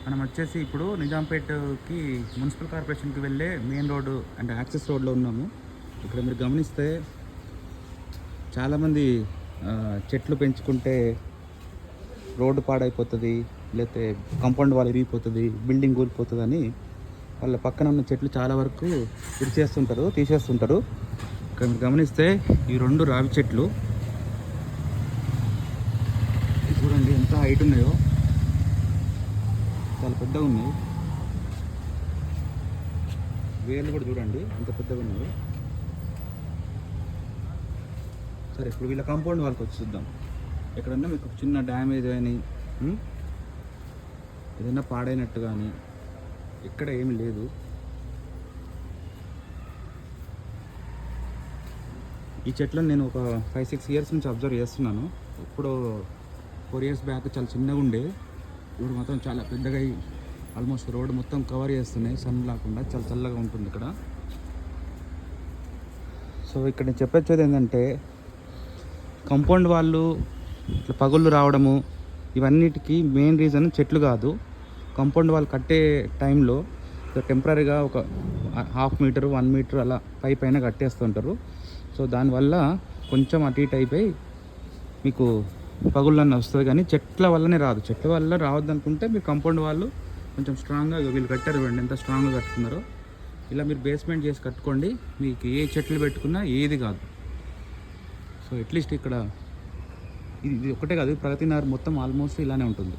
మనం వచ్చేసి ఇప్పుడు నిజాంపేటకి మున్సిపల్ కార్పొరేషన్కి వెళ్ళే మెయిన్ రోడ్డు అంటే యాక్సెస్ రోడ్లో ఉన్నాము. ఇక్కడ మీరు గమనిస్తే చాలామంది చెట్లు పెంచుకుంటే రోడ్డు పాడైపోతుంది, లేకపోతే కాంపౌండ్ వాల్ ఇరిగిపోతుంది, బిల్డింగ్ కూలిపోతుంది అని వాళ్ళ పక్కన ఉన్న చెట్లు చాలా వరకు తీసేస్తుంటారు. ఇక్కడ మీరు గమనిస్తే ఈ 2 రావి చెట్లు చూడండి ఎంత హైట్ ఉన్నాయో, చాలా పెద్దగా ఉన్నాయి. వేర్లు కూడా చూడండి ఎంత పెద్దగా ఉన్నాయో. సరే, ఇప్పుడు వీళ్ళ కాంపౌండ్ వాళ్ళకి వచ్చి చూద్దాం. ఎక్కడన్నా మీకు చిన్న డ్యామేజ్ కానీ ఏదైనా పాడైనట్టు కానీ ఎక్కడ ఏమి లేదు. ఈ చెట్లను నేను ఒక 5-6 ఇయర్స్ నుంచి అబ్జర్వ్ చేస్తున్నాను. ఇప్పుడు 4 ఇయర్స్ బ్యాక్ చాలా చిన్నగా ఉండే, ఇప్పుడు మొత్తం చాలా పెద్దగా ఆల్మోస్ట్ రోడ్ మొత్తం కవర్ చేస్తున్నాయి. సన్ లేకుండా చాలా చల్లగా ఉంటుంది ఇక్కడ. సో ఇక్కడ నేను చెప్పొచ్చేది ఏంటంటే, కాంపౌండ్ వాళ్ళు ఇట్లా పగుళ్ళు రావడము ఇవన్నిటికీ మెయిన్ రీజన్ చెట్లు కాదు. కాంపౌండ్ వాళ్ళు కట్టే టైంలో టెంపరీగా ఒక 1/2 మీటర్ 1 మీటర్ అలా పైన కట్టేస్తుంటారు. సో దానివల్ల కొంచెం అటు ఇటు అయిపోయి మీకు పగుళ్ళన్నీ వస్తుంది, కానీ చెట్ల వల్లనే రాదు. చెట్ల వల్ల రావద్దు అనుకుంటే మీరు కాంపౌండ్ వాళ్ళు కొంచెం స్ట్రాంగ్గా వీళ్ళు కట్టారు చూడండి ఎంత స్ట్రాంగ్గా కట్టుకున్నారో. ఇలా మీరు బేస్మెంట్ చేసి కట్టుకోండి, మీకు ఏ చెట్లు పెట్టుకున్నా ఏది కాదు. సో అట్లీస్ట్ ఇక్కడ ఇది ఒకటే కాదు, ప్రగతి నగర్ మొత్తం ఆల్మోస్ట్ ఇలానే ఉంటుంది.